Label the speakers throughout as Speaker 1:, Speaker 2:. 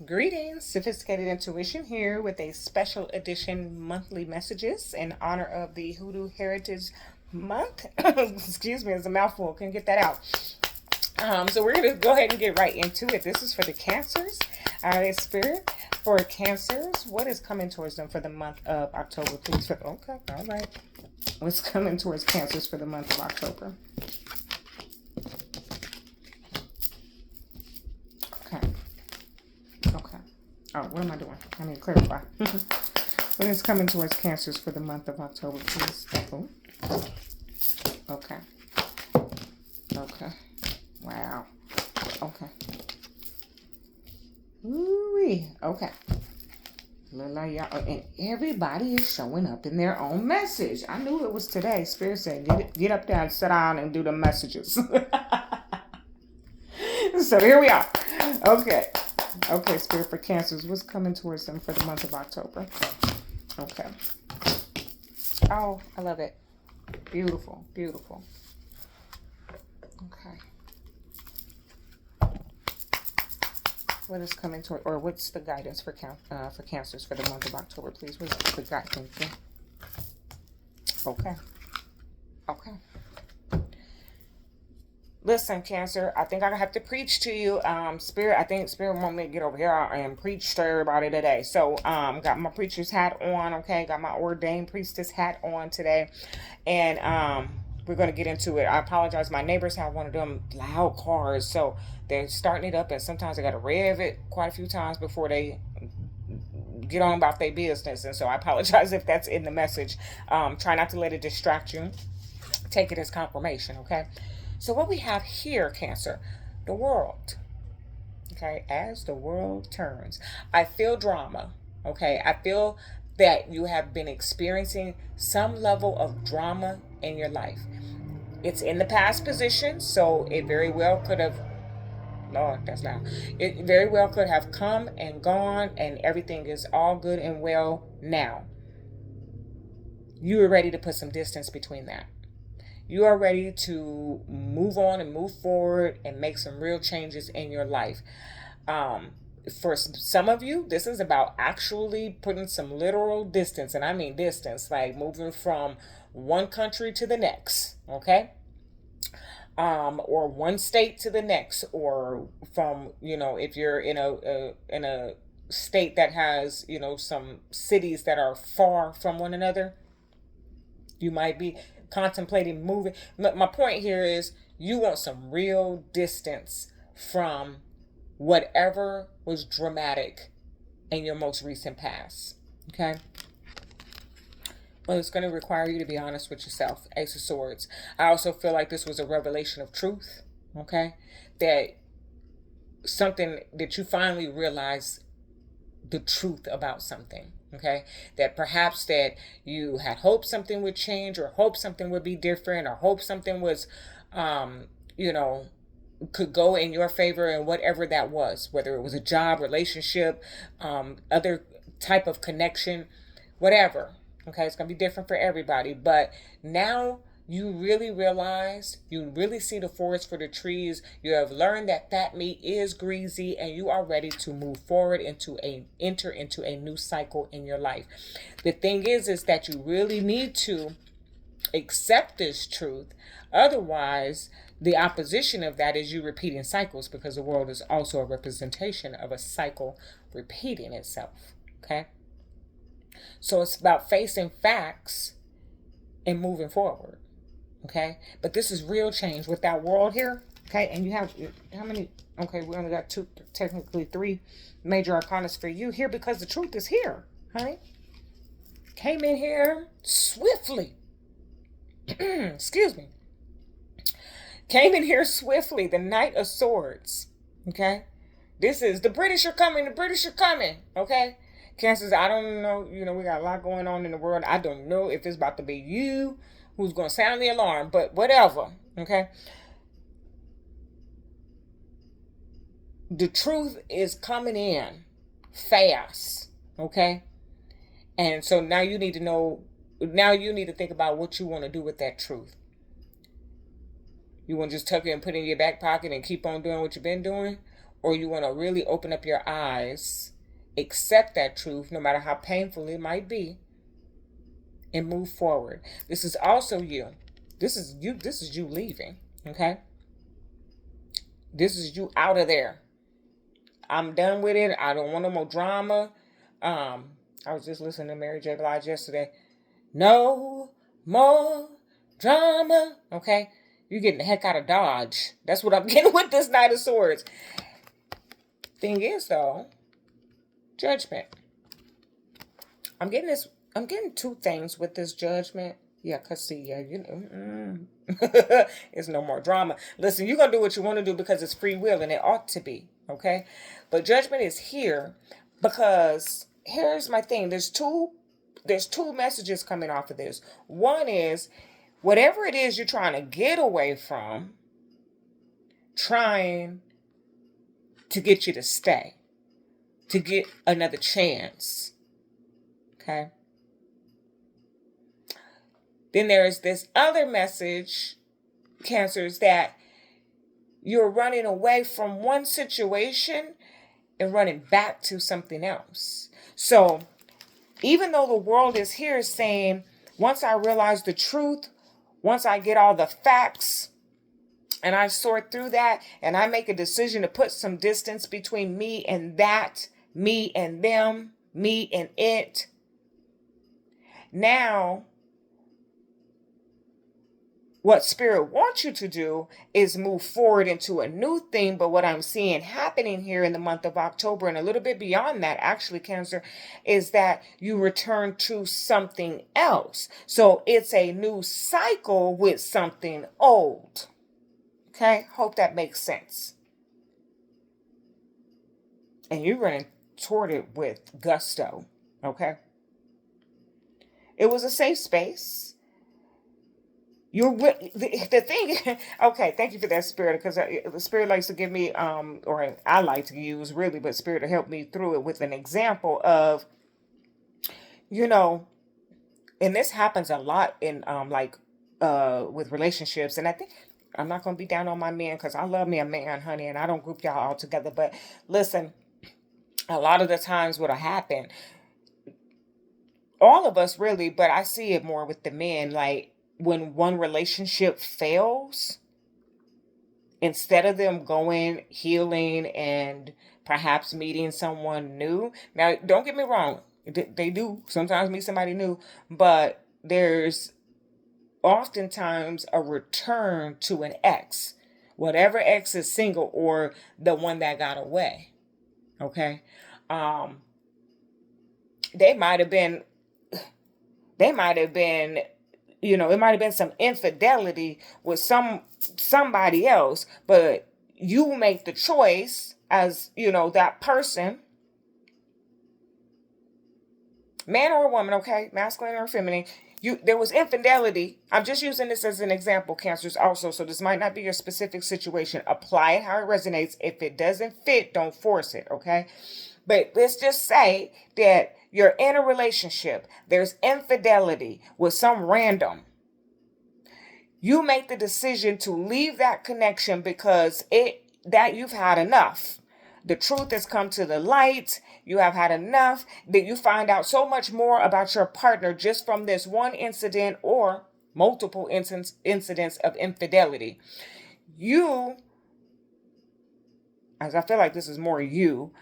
Speaker 1: Greetings, Sophisticated Intuition here with a special edition monthly messages in honor of the Hoodoo Heritage Month. Excuse me, it's a mouthful. Can get that out. So we're going to go ahead and get right into it. This is for the Cancers. All right, Spirit, for Cancers, what is coming towards them for the month of October, please? Okay, all right. What's coming towards Cancers for the month of October? Okay. Okay. Oh, what am I doing? I need to clarify. What is coming towards Cancers for the month of October, please? Oh. Okay. Okay. Wow. Okay. Ooh-wee. Okay. Look like y'all, and everybody is showing up in their own message. I knew it was today. Spirit said, get up there and sit down and do the messages. So here we are. Okay. Okay, Spirit, for Cancers, what's coming towards them for the month of October? Okay. Oh, I love it. Beautiful, beautiful. Okay. What is coming toward, or what's the guidance for Cancers for the month of October, please? What's the guidance? Okay. Okay. Listen, Cancer, I think I have to preach to you. Spirit, I think Spirit want me to get over here and preach to everybody today. So, got my preacher's hat on, okay? Got my ordained priestess hat on today. And we're going to get into it. I apologize. My neighbors have one of them loud cars, so they're starting it up, and sometimes I got to rev it quite a few times before they get on about their business. And so I apologize if that's in the message. Try not to let it distract you. Take it as confirmation, okay? So what we have here, Cancer, the world. Okay, as the world turns, I feel drama. Okay, I feel that you have been experiencing some level of drama in your life. It's in the past position, so it very well could have, Lord, that's loud. It very well could have come and gone, and everything is all good and well now. You are ready to put some distance between that. You are ready to move on and move forward and make some real changes in your life. For some of you, this is about actually putting some literal distance, and I mean distance, like moving from one country to the next, okay? Or one state to the next, or from, if you're in a state that has, some cities that are far from one another, you might be contemplating moving. My point here is you want some real distance from whatever was dramatic in your most recent past. Okay? Well, it's going to require you to be honest with yourself. Ace of Swords. I also feel like this was a revelation of truth. Okay? That something that you finally realized the truth about something. Okay, that perhaps that you had hoped something would change, or hoped something would be different, or hoped something was you know could go in your favor, and whatever that was, whether it was a job, relationship, other type of connection, whatever. Okay, it's gonna be different for everybody, but now you really realize, you really see the forest for the trees. You have learned that fat meat is greasy, and you are ready to move forward enter into a new cycle in your life. The thing is that you really need to accept this truth. Otherwise, the opposition of that is you repeating cycles, because the world is also a representation of a cycle repeating itself. Okay? So it's about facing facts and moving forward. Okay, but this is real change with that world here. Okay, and you have how many? Okay, we only got two, technically three major arcanas for you here, because the truth is here, honey. Came in here swiftly. Excuse me. Came in here swiftly. The Knight of Swords. Okay, this is the British are coming. The British are coming. Okay, Cancers. I don't know. We got a lot going on in the world. I don't know if it's about to be you who's going to sound the alarm, but whatever, okay? The truth is coming in fast, okay? And so now you need to think about what you want to do with that truth. You want to just tuck it and put it in your back pocket and keep on doing what you've been doing? or you want to really open up your eyes, accept that truth, no matter how painful it might be, and move forward. This is also you. This is you. This is you leaving. Okay. This is you out of there. I'm done with it. I don't want no more drama. I was just listening to Mary J. Blige yesterday. No more drama. Okay. You're getting the heck out of Dodge. That's what I'm getting with this Knight of Swords. Thing is, though, judgment. I'm getting two things with this judgment. Yeah, cause see, yeah, it's no more drama. Listen, you're gonna do what you want to do because it's free will, and it ought to be, okay? But judgment is here because here's my thing. There's two messages coming off of this. One is whatever it is you're trying to get away from, trying to get you to stay, to get another chance. Okay. Then there's this other message, Cancers, that you're running away from one situation and running back to something else. So even though the world is here saying, once I realize the truth, once I get all the facts and I sort through that and I make a decision to put some distance between me and that, me and them, me and it, now what Spirit wants you to do is move forward into a new thing. But what I'm seeing happening here in the month of October and a little bit beyond that, actually, Cancer, is that you return to something else. So it's a new cycle with something old. Okay, hope that makes sense. And you're running toward it with gusto. Okay. It was a safe space. The thing. Okay, thank you for that, Spirit, because the Spirit likes to give me or I like to use really, but Spirit to help me through it with an example of, and this happens a lot in with relationships, and I think I'm not gonna be down on my men because I love me a man, honey, and I don't group y'all all together. But listen, a lot of the times what'll happen, all of us really, but I see it more with the men, like when one relationship fails, instead of them going, healing, and perhaps meeting someone new. Now, don't get me wrong. They do sometimes meet somebody new, but there's oftentimes a return to an ex, whatever ex is single or the one that got away. Okay. They might have been, it might have been some infidelity with somebody else, but you make the choice as, that person, man or woman, okay, masculine or feminine, there was infidelity. I'm just using this as an example, Cancers, also, so this might not be your specific situation. Apply it how it resonates. If it doesn't fit, don't force it, okay? But let's just say that you're in a relationship, there's infidelity with some random. You make the decision to leave that connection because you've had enough. The truth has come to the light. You have had enough that you find out so much more about your partner just from this one incident or multiple incidents of infidelity. As I feel like this is more you,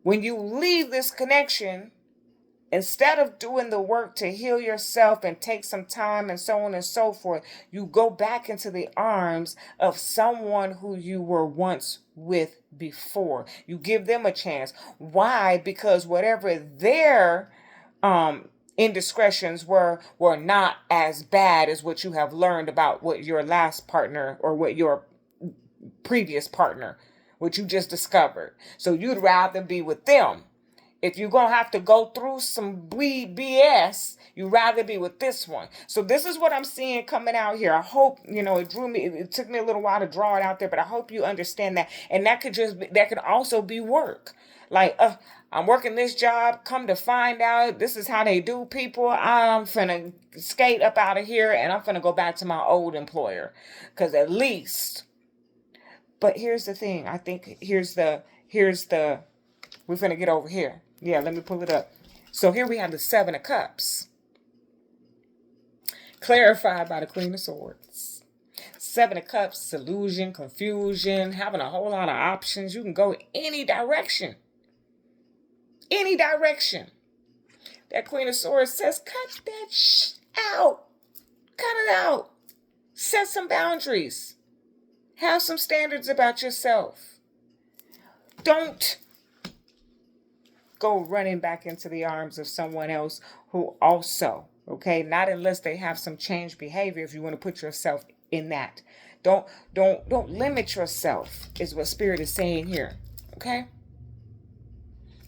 Speaker 1: when you leave this connection, instead of doing the work to heal yourself and take some time and so on and so forth, you go back into the arms of someone who you were once with before. You give them a chance. Why? Because whatever their indiscretions were not as bad as what you have learned about what your last partner or what your previous partner, what you just discovered. So you'd rather be with them. If you're going to have to go through some BS, you'd rather be with this one. So this is what I'm seeing coming out here. I hope, it took me a little while to draw it out there, but I hope you understand that. And that could also be work. Like, I'm working this job, come to find out this is how they do people. I'm finna skate up out of here and I'm finna go back to my old employer. Because at least But here's the thing. I think here's the we're gonna get over here. Yeah, let me pull it up. So here we have the Seven of Cups, clarified by the Queen of Swords. Seven of Cups, illusion, confusion, having a whole lot of options. You can go any direction. Any direction. That Queen of Swords says, cut that out. Cut it out. Set some boundaries. Have some standards about yourself. Don't go running back into the arms of someone else who also, okay, not unless they have some changed behavior, if you want to put yourself in that. Don't limit yourself, is what Spirit is saying here. Okay?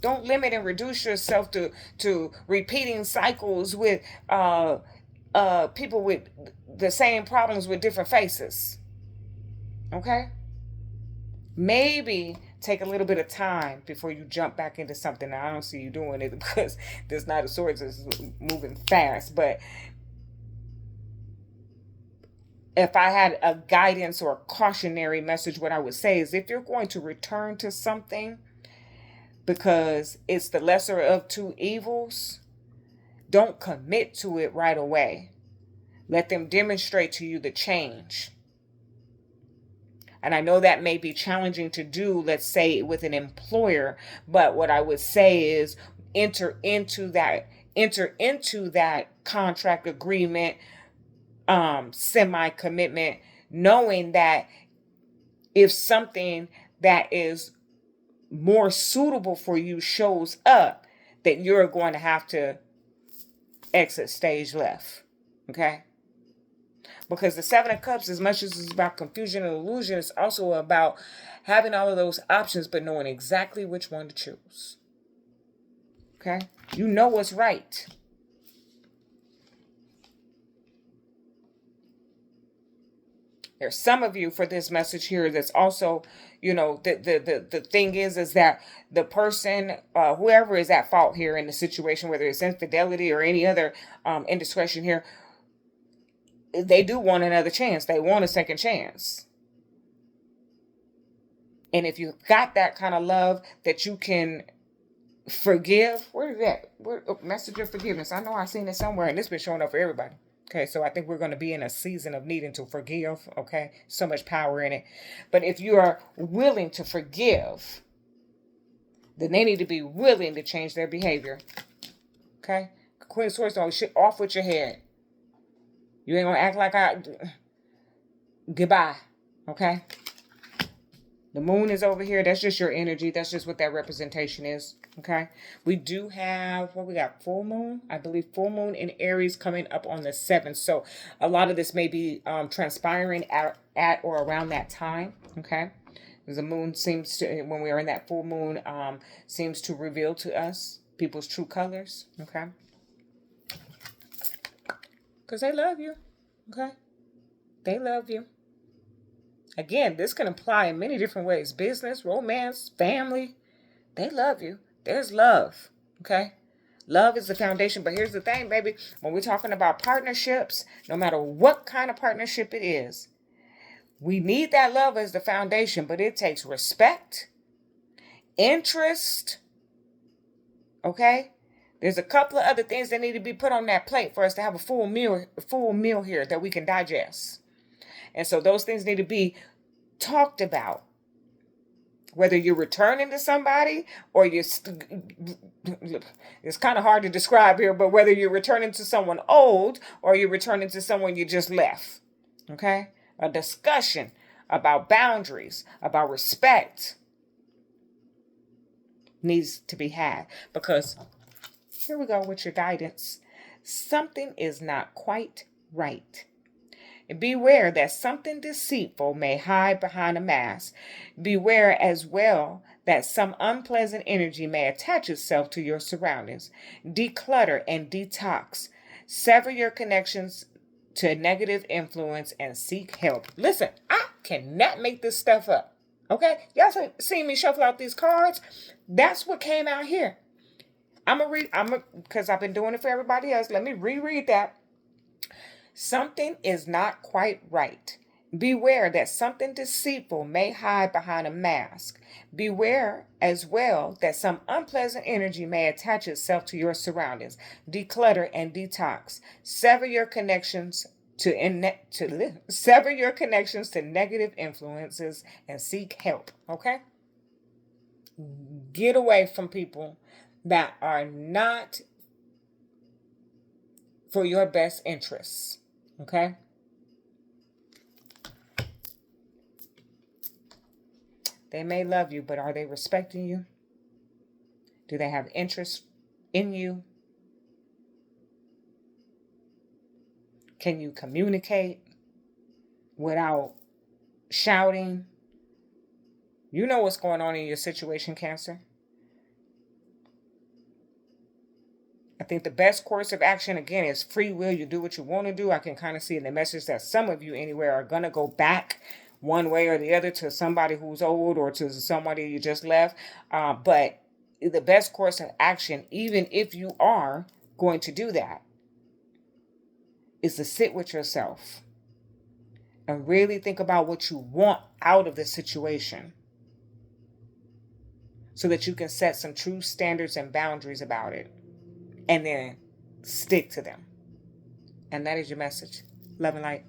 Speaker 1: Don't limit and reduce yourself to repeating cycles with people with the same problems with different faces. Okay? Maybe take a little bit of time before you jump back into something. Now, I don't see you doing it because this Knight of Swords is moving fast. But if I had a guidance or a cautionary message, what I would say is if you're going to return to something because it's the lesser of two evils, don't commit to it right away. Let them demonstrate to you the change. And I know that may be challenging to do, let's say, with an employer. But what I would say is enter into that contract agreement, semi-commitment, knowing that if something that is more suitable for you shows up, that you're going to have to exit stage left. Okay? Because the Seven of Cups, as much as it's about confusion and illusion, it's also about having all of those options, but knowing exactly which one to choose. Okay? You know what's right. There's some of you for this message here that's also, the thing is that the person, whoever is at fault here in the situation, whether it's infidelity or any other indiscretion here, they do want another chance. They want a second chance. And if you've got that kind of love that you can forgive, where is that? Message of forgiveness. I know I've seen it somewhere, and it's been showing up for everybody. Okay, so I think we're going to be in a season of needing to forgive. Okay, so much power in it. But if you are willing to forgive, then they need to be willing to change their behavior. Okay, Queen of Swords, don't shit off with your head. You ain't gonna act like goodbye, okay? The moon is over here. That's just your energy. That's just what that representation is, okay? We do have, we got? Full moon? I believe full moon in Aries coming up on the 7th. So a lot of this may be transpiring at or around that time, okay? The moon seems to, when we are in that full moon, seems to reveal to us people's true colors, okay? Because they love you. Okay? They love you. Again, this can apply in many different ways. Business, romance, family. They love you. There's love. Okay? Love is the foundation. But here's the thing, baby. When we're talking about partnerships, no matter what kind of partnership it is, we need that love as the foundation. But it takes respect, interest, okay? There's a couple of other things that need to be put on that plate for us to have a full meal here that we can digest. And so those things need to be talked about. Whether you're returning to somebody or it's kind of hard to describe here, but whether you're returning to someone old or you're returning to someone you just left. Okay? A discussion about boundaries, about respect needs to be had, because here we go with your guidance. Something is not quite right. Beware that something deceitful may hide behind a mask. Beware as well that some unpleasant energy may attach itself to your surroundings. Declutter and detox. Sever your connections to negative influence and seek help. Listen, I cannot make this stuff up. Okay? Y'all seen me shuffle out these cards? That's what came out here. Because I've been doing it for everybody else. Let me reread that. Something is not quite right. Beware that something deceitful may hide behind a mask. Beware as well that some unpleasant energy may attach itself to your surroundings. Declutter and detox. Sever your connections sever your connections to negative influences and seek help. Okay? Get away from people that are not for your best interests. Okay? They may love you, but are they respecting you? Do they have interest in you? Can you communicate without shouting? You know what's going on in your situation, Cancer. I think the best course of action, again, is free will. You do what you want to do. I can kind of see in the message that some of you, anywhere, are going to go back one way or the other to somebody who's old or to somebody you just left. But the best course of action, even if you are going to do that, is to sit with yourself and really think about what you want out of the situation so that you can set some true standards and boundaries about it and then stick to them. And that is your message. Love and light.